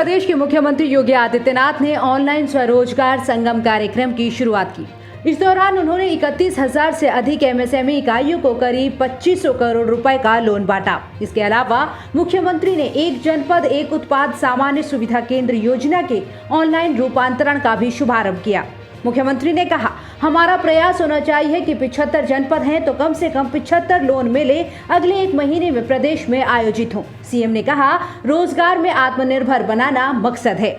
प्रदेश के मुख्यमंत्री योगी आदित्यनाथ ने ऑनलाइन स्वरोजगार संगम कार्यक्रम की शुरुआत की। इस दौरान उन्होंने 31,000 से अधिक एमएसएमई इकाइयों को करीब 2500 करोड़ रुपए का लोन बांटा। इसके अलावा मुख्यमंत्री ने एक जनपद एक उत्पाद सामान्य सुविधा केंद्र योजना के ऑनलाइन रूपांतरण का भी शुभारंभ किया। मुख्यमंत्री ने कहा, हमारा प्रयास होना चाहिए कि 75 जनपद हैं तो कम से कम 75 लोन मेले अगले 1 महीने में प्रदेश में आयोजित हों। सीएम ने कहा, रोजगार में आत्मनिर्भर बनाना मकसद है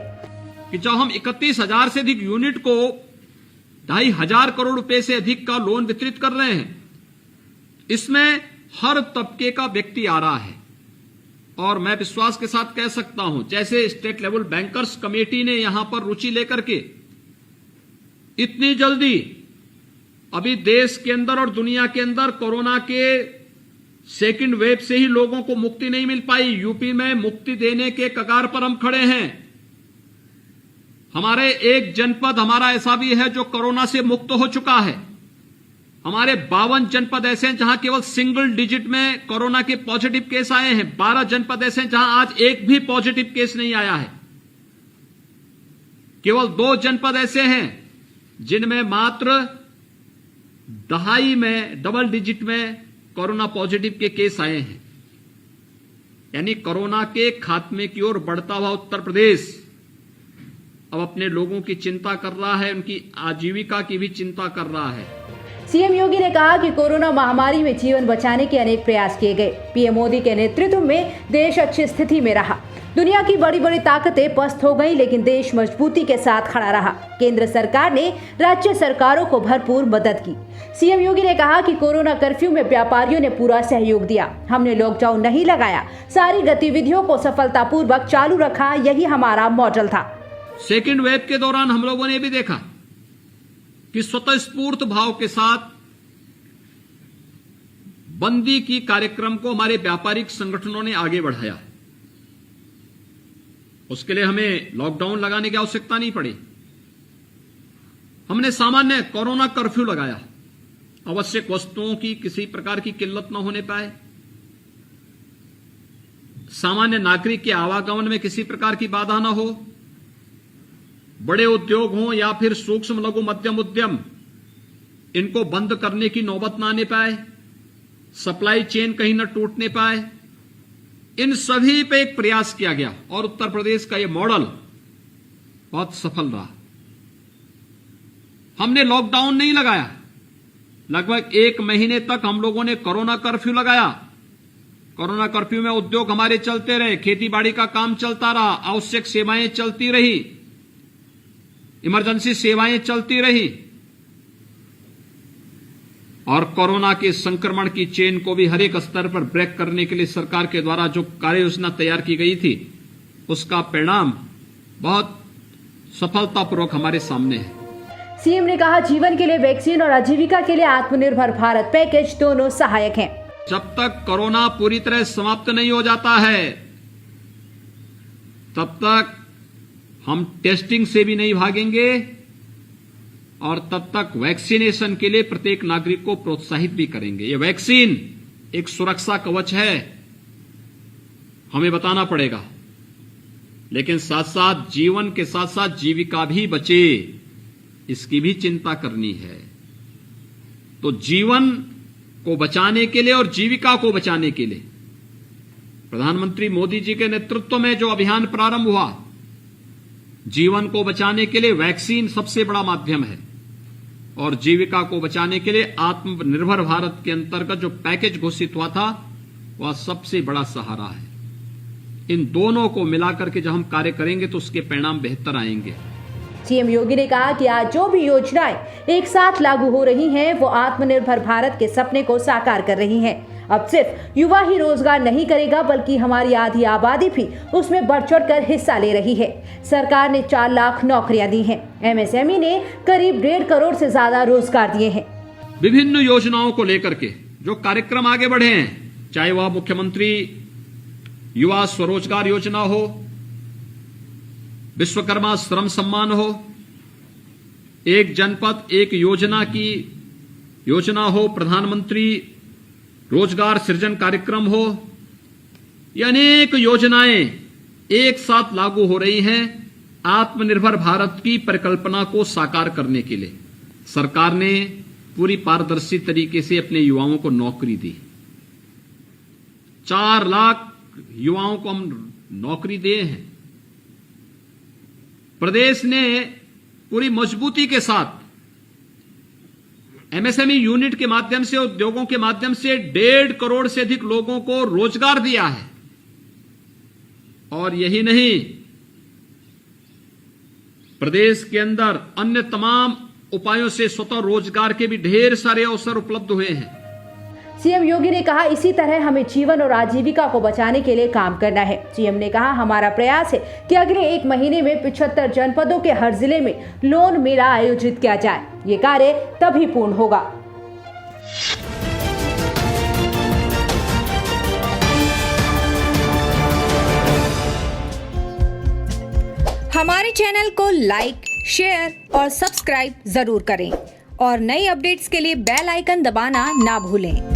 कि जब हम 31,000 से अधिक यूनिट को 2,500 करोड़ रुपए से अधिक का लोन वितरित कर रहे हैं, इसमें हर तबके का व्यक्ति आ रहा है और मैं विश्वास के साथ कह सकता हूं, जैसे स्टेट लेवल बैंकर्स कमेटी ने यहां पर रुचि लेकर के इतनी जल्दी अभी देश के अंदर और दुनिया के अंदर कोरोना के सेकंड वेव से ही लोगों को मुक्ति नहीं मिल पाई। यूपी में मुक्ति देने के कगार पर हम खड़े हैं। हमारे एक जनपद हमारा ऐसा भी है जो कोरोना से मुक्त हो चुका है। हमारे 52 जनपद ऐसे हैं जहां केवल सिंगल डिजिट में कोरोना के पॉजिटिव केस आए हैं। 12 जनपद ऐसे हैं जहां आज एक भी पॉजिटिव केस नहीं आया है। केवल 2 जनपद ऐसे हैं जिनमें मात्र 2.5 में डबल डिजिट में कोरोना पॉजिटिव के केस आए हैं। यानी कोरोना के खात्मे की ओर बढ़ता हुआ उत्तर प्रदेश अब अपने लोगों की चिंता कर रहा है, उनकी आजीविका की भी चिंता कर रहा है। सीएम योगी ने कहा कि कोरोना महामारी में जीवन बचाने के अनेक प्रयास किए गए। पीएम मोदी के नेतृत्व में देश अच्छी स्थिति में रहा। दुनिया की बड़ी बड़ी ताकतें पस्त हो गई, लेकिन देश मजबूती के साथ खड़ा रहा। केंद्र सरकार ने राज्य सरकारों को भरपूर मदद की। सीएम योगी ने कहा कि कोरोना कर्फ्यू में व्यापारियों ने पूरा सहयोग दिया। हमने लॉकडाउन नहीं लगाया, सारी गतिविधियों को सफलतापूर्वक चालू रखा। यही हमारा मॉडल था। सेकेंड वेव के दौरान हम लोगों ने भी देखा कि स्वतःस्फूर्त भाव के साथ बंदी की कार्यक्रम को हमारे व्यापारिक संगठनों ने आगे बढ़ाया। उसके लिए हमें लॉकडाउन लगाने की आवश्यकता नहीं पड़ी। हमने सामान्य कोरोना कर्फ्यू लगाया। आवश्यक वस्तुओं की किसी प्रकार की किल्लत न होने पाए, सामान्य नागरिक के आवागमन में किसी प्रकार की बाधा न हो, बड़े उद्योग हों या फिर सूक्ष्म लघु मध्यम उद्यम, इनको बंद करने की नौबत न आने पाए, सप्लाई चेन कहीं न टूटने पाए। इन सभी पे एक प्रयास किया गया और उत्तर प्रदेश का यह मॉडल बहुत सफल रहा। हमने लॉकडाउन नहीं लगाया। लगभग 1 महीने तक हम लोगों ने कोरोना कर्फ्यू लगाया। कोरोना कर्फ्यू में उद्योग हमारे चलते रहे, खेती बाड़ी का काम चलता रहा, आवश्यक सेवाएं चलती रही, इमरजेंसी सेवाएं चलती रही और कोरोना के संक्रमण की चेन को भी हर एक स्तर पर ब्रेक करने के लिए सरकार के द्वारा जो कार्य योजना तैयार की गई थी, उसका परिणाम बहुत सफलतापूर्वक हमारे सामने है। सीएम ने कहा, जीवन के लिए वैक्सीन और आजीविका के लिए आत्मनिर्भर भारत पैकेज दोनों सहायक हैं। जब तक कोरोना पूरी तरह समाप्त नहीं हो जाता है, तब तक हम टेस्टिंग से भी नहीं भागेंगे और तब तक वैक्सीनेशन के लिए प्रत्येक नागरिक को प्रोत्साहित भी करेंगे। ये वैक्सीन एक सुरक्षा कवच है, हमें बताना पड़ेगा, लेकिन साथ साथ जीवन के साथ साथ जीविका भी बचे, इसकी भी चिंता करनी है। तो जीवन को बचाने के लिए और जीविका को बचाने के लिए प्रधानमंत्री मोदी जी के नेतृत्व में जो अभियान प्रारंभ हुआ, जीवन को बचाने के लिए वैक्सीन सबसे बड़ा माध्यम है और जीविका को बचाने के लिए आत्मनिर्भर भारत के अंतर्गत जो पैकेज घोषित हुआ था, वह सबसे बड़ा सहारा है। इन दोनों को मिलाकर के जब हम कार्य करेंगे तो उसके परिणाम बेहतर आएंगे। सीएम योगी ने कहा कि आज जो भी योजनाएं एक साथ लागू हो रही हैं, वो आत्मनिर्भर भारत के सपने को साकार कर रही हैं। अब सिर्फ युवा ही रोजगार नहीं करेगा, बल्कि हमारी आधी आबादी भी उसमें बढ़ चढ़कर हिस्सा ले रही है। सरकार ने 4 लाख नौकरियां दी हैं। एमएसएमई ने करीब 1.5 करोड़ से ज्यादा रोजगार दिए हैं। विभिन्न योजनाओं को लेकर के जो कार्यक्रम आगे बढ़े हैं, चाहे वह मुख्यमंत्री युवा स्वरोजगार योजना हो, विश्वकर्मा श्रम सम्मान हो, एक जनपद एक योजना की योजना हो, प्रधानमंत्री रोजगार सृजन कार्यक्रम हो, ये अनेक योजनाएं एक साथ लागू हो रही हैं आत्मनिर्भर भारत की परिकल्पना को साकार करने के लिए। सरकार ने पूरी पारदर्शी तरीके से अपने युवाओं को नौकरी दी। 4 लाख युवाओं को हम नौकरी दिए हैं। प्रदेश ने पूरी मजबूती के साथ एमएसएमई यूनिट के माध्यम से, उद्योगों के माध्यम से 1.5 करोड़ से अधिक लोगों को रोजगार दिया है। और यही नहीं, प्रदेश के अंदर अन्य तमाम उपायों से स्वतः रोजगार के भी ढेर सारे अवसर उपलब्ध हुए हैं। सीएम योगी ने कहा, इसी तरह हमें जीवन और आजीविका को बचाने के लिए काम करना है। सीएम ने कहा, हमारा प्रयास है कि अगले 1 महीने में 75 जनपदों के हर जिले में लोन मेला आयोजित किया जाए। ये कार्य तभी पूर्ण होगा। हमारे चैनल को लाइक, शेयर और सब्सक्राइब जरूर करें और नई अपडेट्स के लिए बेल आइकन दबाना ना भूलें।